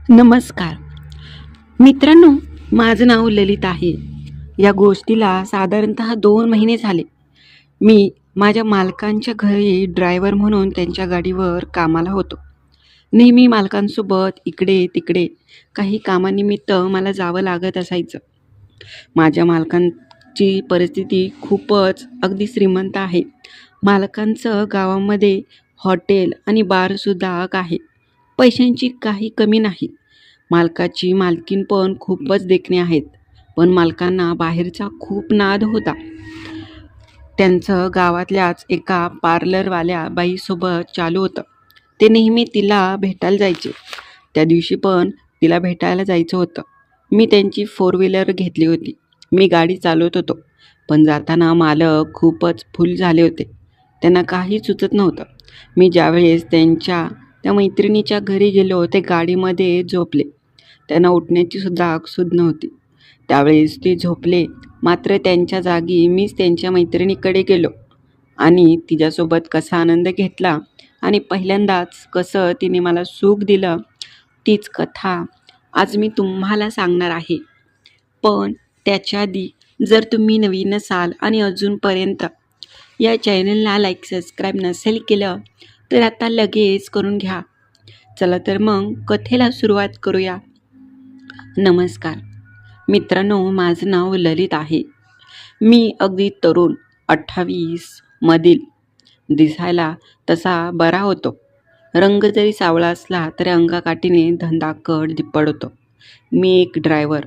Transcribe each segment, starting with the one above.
नमस्कार मित्रांनो, माझं नाव ललित आहे. या गोष्टीला साधारणतः 2 महिने झाले. मी माझ्या मालकांच्या घरी ड्रायव्हर म्हणून त्यांच्या गाडीवर कामाला होतो. नेहमी मालकांसोबत इकडे तिकडे काही कामानिमित्त मला जावं लागत असायचं. माझ्या मालकांची परिस्थिती खूपच अगदी श्रीमंत आहे. मालकांचं गावामध्ये हॉटेल आणि बारसुद्धा आहे. पैशांची काही कमी नाही. मालकाची मालकीण पण खूपच देखणी आहेत. पण मालकांना बाहेरचा खूप नाद होता. त्यांचं गावातल्याच एका पार्लरवाल्या बाईसोबत चालू होतं. ते नेहमी तिला भेटायला जायचे. त्या दिवशी पण तिला भेटायला जायचं होतं. मी त्यांची 4 व्हीलर घेतली होती. मी गाडी चालवत होतो. पण जाताना मालक खूपच फुल झाले होते. त्यांना काही सुचत नव्हतं. मी ज्यावेळेस त्या मैत्रिणीच्या घरी गेलो ते गाडीमध्ये झोपले. त्यांना उठण्याची सुद्धा सूद नव्हती. त्यावेळेस ते झोपले. मात्र त्यांच्या जागी मीच त्यांच्या मैत्रिणीकडे गेलो आणि तिच्यासोबत कसा आनंद घेतला आणि पहिल्यांदाच कसं तिने मला सुख दिलं, तीच कथा आज मी तुम्हाला सांगणार आहे. पण त्याच्या आधी जर तुम्ही नवीन असाल आणि अजूनपर्यंत या चॅनलला लाईक सबस्क्राईब नसेल केलं तर आता लगेच करून घ्या. चला तर मग कथेला सुरुवात करूया. नमस्कार मित्रांनो, माझं नाव ललित आहे. मी अगदी तरुण 28 मधील, दिसायला तसा बरा होतो. रंग जरी सावळा असला तरी अंगाकाठीने धंदाकड दिप्पड होतो. मी एक ड्रायव्हर.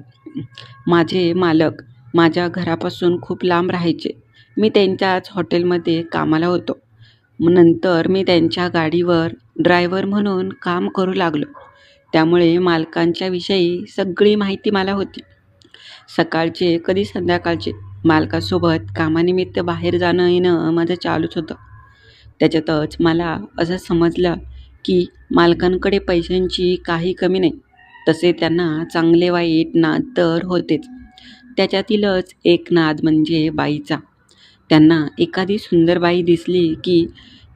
माझे मालक माझ्या घरापासून खूप लांब राहायचे. मी त्यांच्याच हॉटेलमध्ये कामाला होतो. नंतर मी त्यांच्या गाडीवर ड्रायव्हर म्हणून काम करू लागलो. त्यामुळे मालकांच्या विषयी सगळी माहिती मला होती. सकाळचे कधी संध्याकाळचे मालकासोबत कामानिमित्त बाहेर जाणं येणं माझं चालूच होतं. त्याच्यातच मला असं समजलं की मालकांकडे पैशांची काही कमी नाही. तसे त्यांना चांगले वाईट नाद तर होतेच. त्याच्यातीलच एक नाद म्हणजे बाईचा. त्यांना एखादी सुंदर बाई दिसली की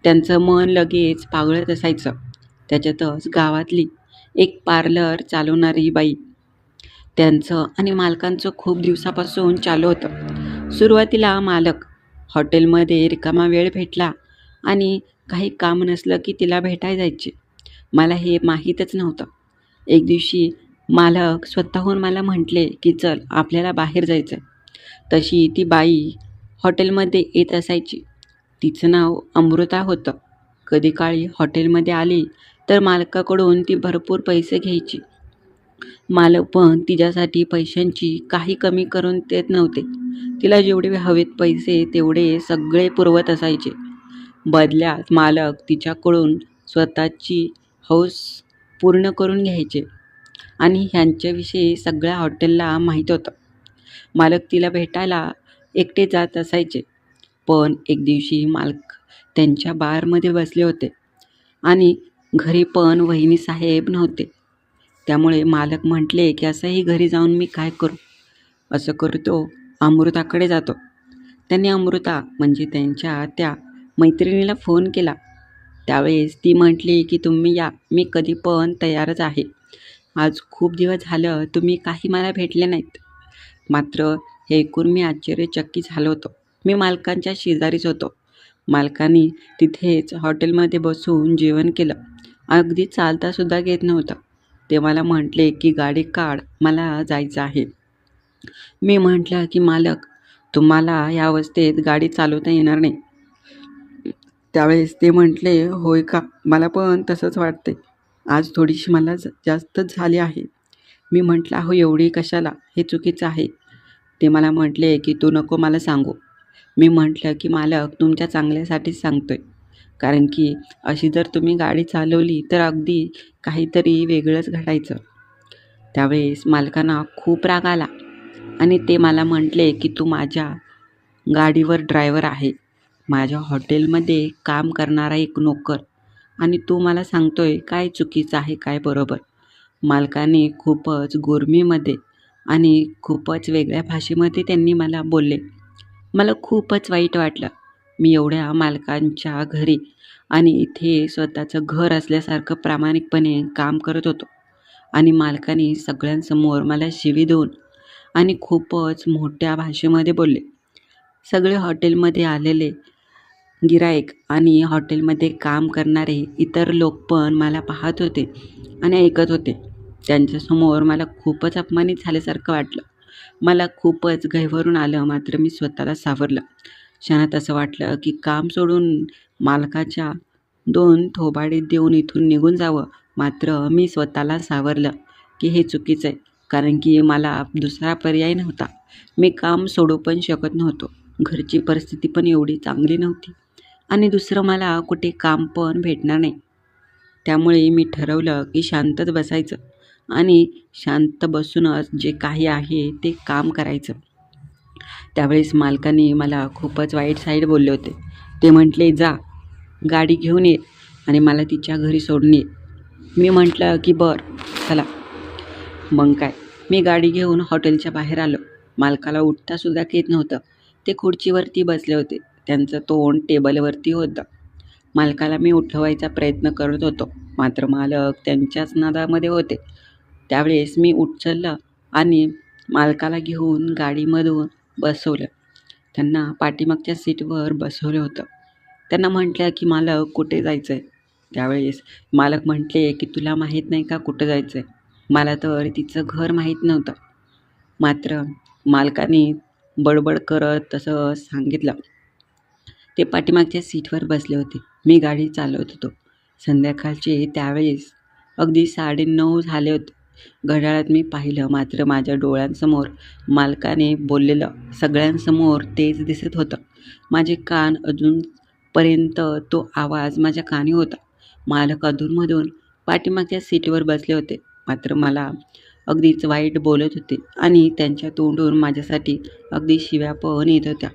त्यांचं मन लगेच पागळत असायचं. त्याच्यातच गावातली एक पार्लर चालवणारी बाई. त्यांचं आणि मालकांचं खूप दिवसापासून चालू होतं. सुरुवातीला मालक हॉटेलमध्ये रिकामा वेळ भेटला आणि काही काम नसलं की तिला भेटायला जायचे. मला हे माहीतच नव्हतं. एक दिवशी मालक स्वतःहून मला म्हटले की चल आपल्याला बाहेर जायचं आहे. तशी ती बाई हॉटेलमध्ये येत असायची. तिचं नाव अमृता होतं. कधी काळी हॉटेलमध्ये आली तर मालकाकडून ती भरपूर पैसे घ्यायची. मालक पण तिच्यासाठी पैशांची काही कमी करून देत नव्हते. तिला जेवढे हवेत पैसे तेवढे सगळे पुरवत असायचे. बदल्यात मालक तिच्याकडून स्वतःची हौस पूर्ण करून घ्यायचे आणि ह्यांच्याविषयी सगळ्या हॉटेलला माहीत होतं. मालक तिला भेटायला एकटे जात असायचे. पण एक दिवशी मालक त्यांच्या बारमध्ये बसले होते आणि घरी पण वहिनीसाहेब नव्हते. त्यामुळे मालक म्हटले की असंही घरी जाऊन मी काय करू. असं करतो अमृताकडे जातो. त्यांनी अमृता म्हणजे त्यांच्या त्या मैत्रिणीला फोन केला. त्यावेळेस ती म्हटली की तुम्ही या, मी कधी पण तयारच आहे. आज खूप दिवस झालं तुम्ही काही मला भेटले नाहीत. मात्र हे ऐकून मी आश्चर्यचकित झालो होतो. मी मालकांच्या शेजारीच होतो. मालकांनी तिथेच हॉटेलमध्ये बसून जेवण केलं. अगदी चालतासुद्धा घेत नव्हतं. ते मला म्हटले की गाडी काढ, मला जायचं आहे. मी म्हटलं की मालक, तुम्हाला या अवस्थेत गाडी चालवता येणार नाही. त्यावेळेस ते म्हटले होय का, मला पण तसंच वाटते. आज थोडीशी मला जास्तच झाली आहे. मी म्हटलं अहो एवढी कशाला, हे चुकीचं आहे. ते मला म्हटले की तू नको मला सांगू. मी म्हटलं की मालक तुमच्या चांगल्यासाठीच सांगतोय. कारण की अशी जर तुम्ही गाडी चालवली तर अगदी काहीतरी वेगळंच घडायचं. त्यावेळेस मालकांना खूप राग आला आणि ते मला म्हटले की तू माझ्या गाडीवर ड्रायव्हर आहे, माझ्या हॉटेलमध्ये काम करणारा एक नोकर, आणि तू मला सांगतोय काय चुकीचं आहे काय बरोबर. मालकाने खूपच गुरमीमध्ये आणि खूपच वेगळ्या भाषेमध्ये त्यांनी मला बोलले. मला खूपच वाईट वाटलं. मी एवढ्या मालकांच्या घरी आणि इथे स्वतःचं घर असल्यासारखं प्रामाणिकपणे काम करत होतो आणि मालकाने सगळ्यांसमोर मला शिवी देऊन आणि खूपच मोठ्या भाषेमध्ये बोलले. सगळे हॉटेलमध्ये आलेले गिराईक आणि हॉटेलमध्ये काम करणारे इतर लोक पण मला पाहत होते आणि ऐकत होते. त्यांच्यासमोर मला खूपच अपमानित झाल्यासारखं वाटलं. मला खूपच गहिवरून आलं, मात्र मी स्वतःला सावरलं. क्षणात असं वाटलं की काम सोडून मालकाच्या 2 थोबाडे देऊन इथून निघून जावं. मात्र मी स्वतःला सावरलं की हे चुकीचं आहे, कारण की मला दुसरा पर्याय नव्हता. मी काम सोडू पण शकत नव्हतो. घरची परिस्थिती पण एवढी चांगली नव्हती आणि दुसरं मला कुठे काम पण भेटणार नाही. त्यामुळे मी ठरवलं की शांतच बसायचं आणि शांत बसूनच जे काही आहे ते काम करायचं. त्यावेळेस मालकाने मला खूपच वाईट साईड बोलले होते. ते म्हटले, "जा, गाडी घेऊन ये आणि मला तिच्या घरी सोडून ये." मी म्हटलं की "बरं, चला." मग काय, मी गाडी घेऊन हॉटेलच्या बाहेर आलो. मालकाला उठतासुद्धा येत नव्हतं. ते खुर्चीवरती बसले होते. त्यांचं तोंड टेबलवरती होतं. मालकाला मी उठवायचा प्रयत्न करत होतो, मात्र मालक त्यांच्याच नादामध्ये होते. त्यावेळेस मी उचललं आणि मालकाला घेऊन गाडीमधून बसवलं. त्यांना पाठीमागच्या सीटवर बसवलं होतं. त्यांना म्हटलं की "मालक, कुठे जायचं आहे?" त्यावेळेस मालक म्हटले की "तुला माहीत नाही का कुठं जायचं आहे?" मला तर तिचं घर माहीत नव्हतं. मात्र मालकाने बडबड करत तसं सांगितलं. ते पाठीमागच्या सीटवर बसले होते. मी गाडी चालवत होतो. संध्याकाळचे त्यावेळेस अगदी 9:30 झाले होते. घड्याळात मी पाहिलं, मात्र माझ्या डोळ्यांसमोर मालकाने बोललेलं सगळ्यांसमोर तेच दिसत होतं. माझे कान अजूनपर्यंत तो आवाज माझ्या कानी होता. मालक अधूनमधून पाठीमागच्या सीटवर बसले होते, मात्र मला अगदीच वाईट बोलत होते आणि त्यांच्या तोंडून माझ्यासाठी अगदी शिव्या पण येत होत्या.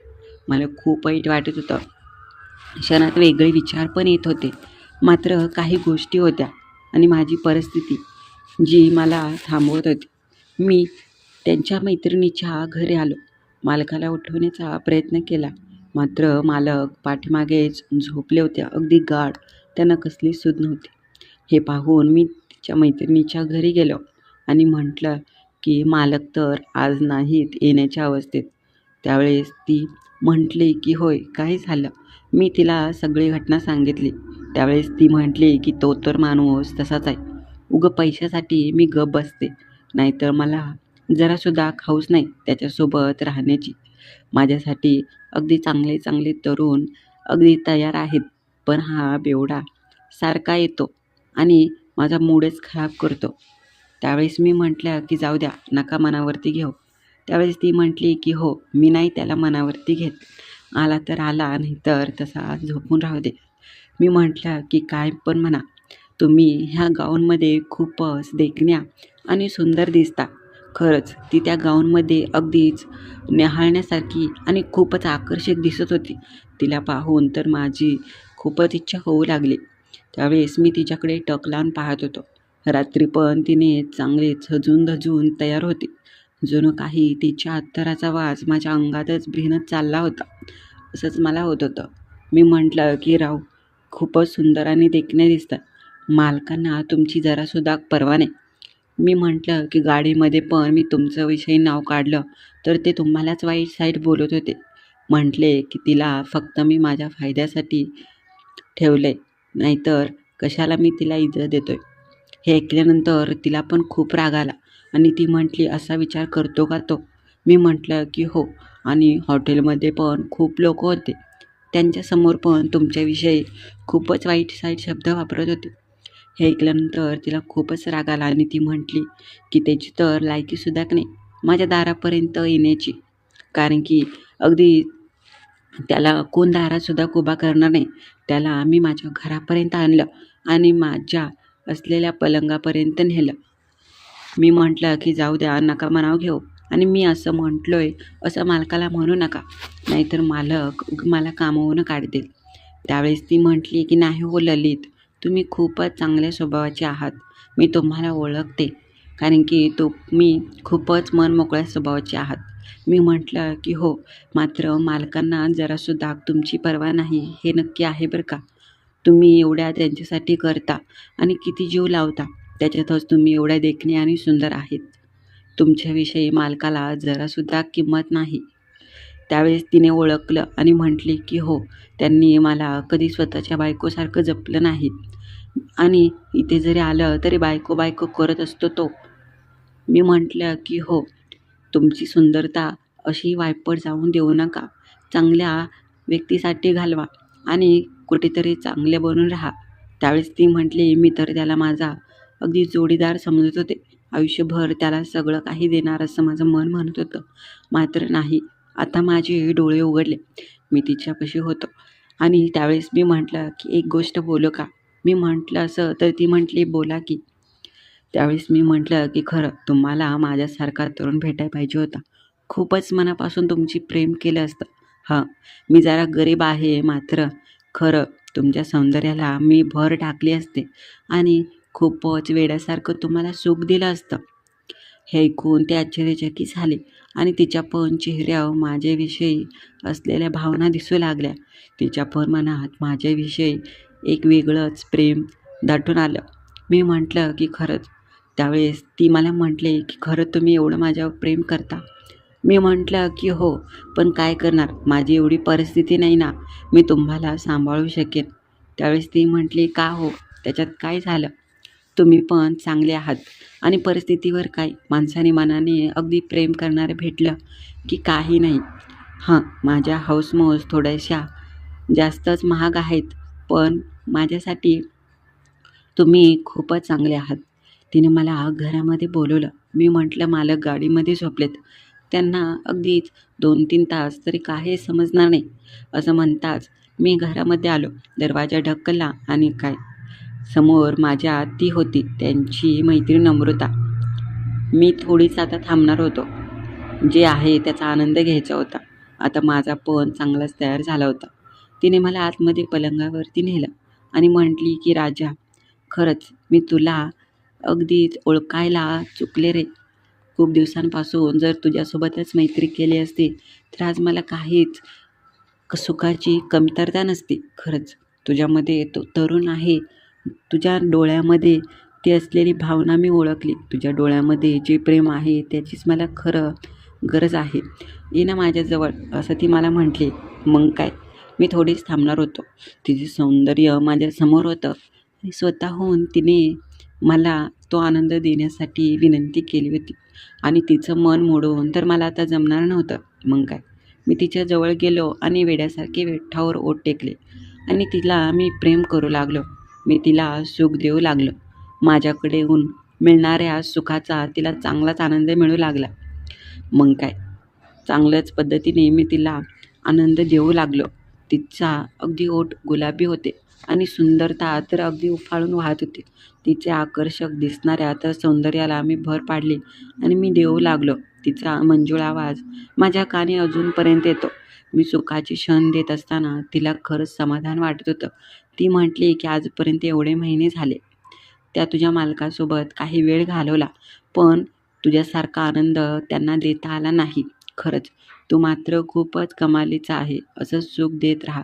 मला खूप वाईट वाटत होतं. क्षणात वेगळे विचार पण येत होते. मात्र काही गोष्टी होत्या आणि माझी परिस्थिती जी मला थांबवत होती. मी त्यांच्या मैत्रिणीच्या घरी आलो. मालकाला उठवण्याचा प्रयत्न केला, मात्र मालक पाठीमागेच झोपले होते, अगदी गाढ. त्यांना कसली सूध नव्हती. हे पाहून मी तिच्या मैत्रिणीच्या घरी गेलो आणि म्हटलं की "मालक तर आज नाहीत येण्याच्या अवस्थेत." त्यावेळेस ती म्हटली की "होय, काय झालं?" मी तिला सगळी घटना सांगितली. त्यावेळेस ती म्हटली की "तो तर माणूस तसाच आहे. उगं पैशासाठी मी गप्प बसते, नाहीतर मला जरासुद्धा हौस नाही त्याच्यासोबत राहण्याची. माझ्यासाठी अगदी चांगले चांगले तरुण अगदी तयार आहेत, पण हा बेवडा सारखा येतो आणि माझा मूडच खराब करतो." त्यावेळेस मी म्हटलं की "जाऊ द्या, नका मनावरती घेऊ." त्यावेळेस ती म्हटली की "हो, मी नाही त्याला मनावरती घेत. आला तर आला, नाहीतर तसा झोपून राहू दे." मी म्हटलं की "काय पण म्हणा, तुम्ही ह्या गाऊनमध्ये खूपच देखण्या आणि सुंदर दिसता." खरंच ती त्या गाऊनमध्ये अगदीच न्याहाळण्यासारखी आणि खूपच आकर्षक दिसत होती. तिला पाहून तर माझी खूपच इच्छा होऊ लागली. त्यावेळेस मी तिच्याकडे टक लावून पाहत होतो. रात्री पण तिने चांगले सजून-धजून तयार होती. जणू काही तिच्या अत्तराचा वास माझ्या अंगातच भिनत चालला होता, असंच मला होत होतं. मी म्हटलं की "राव, खूपच सुंदर आणि देखण्या दिसतात. मालकांना तुमची जरासुद्धा पर्वा नाही." मी म्हटलं की "गाडीमध्ये पण मी तुमचं विषयी नाव काढलं तर ते तुम्हालाच वाईट साईड बोलत होते." म्हटले की "तिला फक्त मी माझ्या फायद्यासाठी ठेवलंय, नाहीतर कशाला मी तिला इज्जत देतोय." हे ऐकल्यानंतर तिला पण खूप राग आला आणि ती म्हटली "असा विचार करतो का तो?" मी म्हटलं की "हो, आणि हॉटेलमध्ये पण खूप लोक होते. त्यांच्यासमोर पण तुमच्याविषयी खूपच वाईट साईट शब्द वापरत होते." हे ऐकल्यानंतर तिला खूपच राग आला आणि ती म्हटली की "त्याची तर लायकीसुद्धा नाही माझ्या दारापर्यंत येण्याची, कारण की अगदी त्याला कोण दारातसुद्धा उभा करणार नाही. त्याला आम्ही माझ्या घरापर्यंत आणलं आणि माझ्या असलेल्या पलंगापर्यंत नेलं." मी म्हटलं की "जाऊ द्या, नका मनावर घेऊ, आणि मी असं म्हटलोय असं मालकाला म्हणू नका, नाहीतर मालक मला कामावरून काढतील." त्यावेळेस ती म्हटली की "नाही हो ललित, तुम्ही खूपच चांगल्या स्वभावाचे आहात. मी तुम्हाला ओळखते, कारण की तुम्ही खूपच मनमोकळ्या स्वभावाचे आहात." मी म्हटलं की "हो, मात्र मालकांना जरासुद्धा तुमची पर्वा नाही हे नक्की आहे बरं का. तुम्ही एवढ्या त्यांच्यासाठी करता आणि किती जीव लावता, त्याच्यातच तुम्ही एवढ्या देखणी आणि सुंदर आहेत. तुमच्याविषयी मालकाला जरासुद्धा किंमत नाही. त्यावेळेस तिने ओळखलं आणि म्हटली की हो, त्यांनी मला कधी स्वतःच्या बायकोसारखं जपलं नाही आणि इथे जरी आलं तरी बायको बायको करत असतो तो. मी म्हटलं की हो, तुमची सुंदरता अशी वायपट जाऊन देऊ नका. चांगल्या व्यक्तीसाठी घालवा आणि कुठेतरी चांगले बनून राहा. त्यावेळेस ती म्हटली, मी तर त्याला माझा अगदी जोडीदार समजत होते. आयुष्यभर त्याला सगळं काही देणार असं माझं मन म्हणत होतं. मात्र नाही. आता माझे डोळे उघडले. मी तिच्यापाशी होतो आणि त्यावेळेस मी म्हटलं की एक गोष्ट बोलू का? मी म्हटलं असं तर ती म्हटली, बोला की. त्यावेळेस मी म्हटलं की खरं तुम्हाला माझ्यासारखा तरुण भेटायला पाहिजे होता. खूपच मनापासून तुमची प्रेम केलं असतं. हां, मी जरा गरीब आहे, मात्र खरं तुमच्या सौंदर्याला मी भर टाकली असते आणि खूपच वेड्यासारखं तुम्हाला सुख दिलं असतं. हे ऐकून ते आश्चर्यचकित झाले आणि तिच्या पण चेहऱ्यावर माझ्याविषयी असलेल्या भावना दिसू लागल्या. तिच्या पण मनात माझ्याविषयी एक वेगळंच प्रेम दाटून आलं. मी म्हटलं की खरंच. त्यावेळेस ती मला म्हटली की खरं तुम्ही एवढं माझ्यावर प्रेम करता? मी म्हटलं की हो, पण काय करणार, माझी एवढी परिस्थिती नाही ना, मी तुम्हाला सांभाळू शकेन. त्यावेळेस ती म्हटली, का हो, त्याच्यात काय झालं? तुम्ही पण चांगले आहात आणि परिस्थितीवर काय, माणसाने मनाने अगदी प्रेम करणारं भेटलं की काही नाही. हां, माझ्या हौसमौस थोड्याशा जास्तच महाग आहेत, पण माझ्यासाठी तुम्ही खूपच चांगले आहात. तिने मला घरामध्ये बोलवलं. मी म्हटलं, मालक गाडीमध्ये झोपलेत. त्यांना अगदीच 2-3 तास तरी काही समजणार नाही. असं म्हणताच मी घरामध्ये आलो. दरवाजा ढकलला आणि काय, समोर माझ्या ती होती, त्यांची मैत्रीण अमृता. मी थोडीच आता थांबणार होतो. जे आहे त्याचा आनंद घ्यायचा होता. आता माझा पण चांगलाच तयार झाला होता. तिने मला आतमध्ये पलंगावरती नेलं आणि म्हटली की राजा, खरंच मी तुला अगदीच ओळखायला चुकले रे. खूप दिवसांपासून जर तुझ्यासोबतच मैत्री केली असती तर आज मला काहीच सुखाची कमतरता नसती. खरंच तुझ्यामध्ये तो तरुण आहे. तुझ्या डोळ्यामध्ये ती असलेली भावना मी ओळखली. तुझ्या डोळ्यामध्ये जे प्रेम आहे त्याचीच मला खरं गरज आहे. ये ना माझ्याजवळ, असं ती मला म्हटली. मग काय, मी थोडीच थांबणार होतो. तिचे सौंदर्य माझ्यासमोर होतं आणि स्वतःहून तिने मला तो आनंद देण्यासाठी विनंती केली होती आणि तिचं मन मोडून तर मला आता जमणार नव्हतं. मग काय, मी तिच्या जवळ गेलो आणि वेड्यासारखे वेठ्ठावर ओठ टेकले आणि तिला मी प्रेम करू लागलो. मी तिला सुख देऊ लागलो. माझ्याकडे येऊन मिळणाऱ्या सुखाचा तिला चांगलाच आनंद मिळू लागला. मग काय, चांगल्याच पद्धतीने मी तिला आनंद देऊ लागलो. तिचा अगदी ओठ गुलाबी होते आणि सुंदरता तर अगदी उफाळून वाहत होती. तिच्या आकर्षक दिसणाऱ्या तर सौंदर्याला मी भर पाडली आणि मी देऊ लागलो. तिचा मंजूळ आवाज माझ्या कानी अजूनपर्यंत येतो. मी सुखाचे क्षण देत असताना तिला खरंच समाधान वाटत होतं. ती म्हटली की आजपर्यंत एवढे महिने झाले त्या तुझ्या मालकासोबत काही वेळ घालवला, पण तुझ्यासारखा आनंद त्यांना देता आला नाही. खरंच तू मात्र खूपच कमालीचा आहे. असंच सुख देत राहा.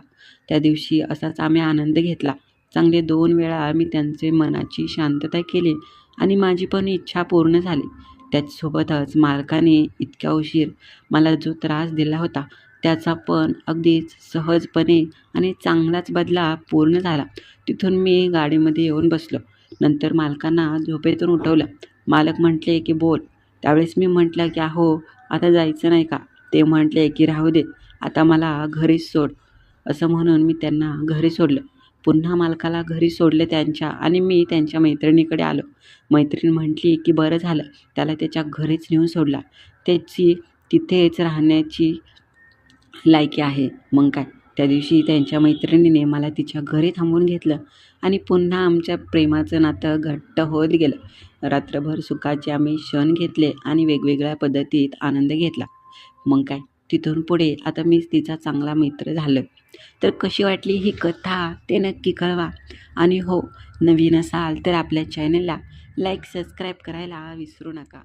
त्या दिवशी असाच आम्ही आनंद घेतला. चांगले 2 वेळा मी त्यांचे मनाची शांतता केली आणि माझी पण इच्छा पूर्ण झाली. त्याचसोबतच मालकाने इतक्या उशीर मला जो त्रास दिला होता त्याचा पण अगदीच सहजपणे आणि चांगलाच बदला पूर्ण झाला. तिथून मी गाडीमध्ये येऊन बसलो. नंतर मालकांना झोपेतून उठवलं. मालक म्हटले की बोल. त्यावेळेस मी म्हटलं की अहो, आता जायचं नाही का? ते म्हटले की राहू दे, आता मला घरीच सोड. असं म्हणून मी त्यांना घरी सोडलं. पुन्हा मालकाला घरी सोडले त्यांच्या आणि मी त्यांच्या मैत्रिणीकडे आलो. मैत्रीण म्हटली की बरं झालं त्याला त्याच्या घरीच नेऊन सोडला. त्याची तिथेच राहण्याची लायकी आहे. मग काय, त्या दिवशी त्यांच्या मैत्रिणीने मला तिच्या घरी थांबवून घेतलं आणि पुन्हा आमच्या प्रेमाचं नातं घट्ट होत गेलं. रात्रभर सुखाचे आम्ही क्षण घेतले आणि वेगवेगळ्या पद्धतीत आनंद घेतला. मग काय, तिथून पुढे आता मी तिचा चांगला मित्र झालो. तर कशी वाटली ही कथा ते नक्की कळवा आणि हो, नवीन असाल तर आपल्या चॅनलला लाईक, सबस्क्राईब करायला विसरू नका.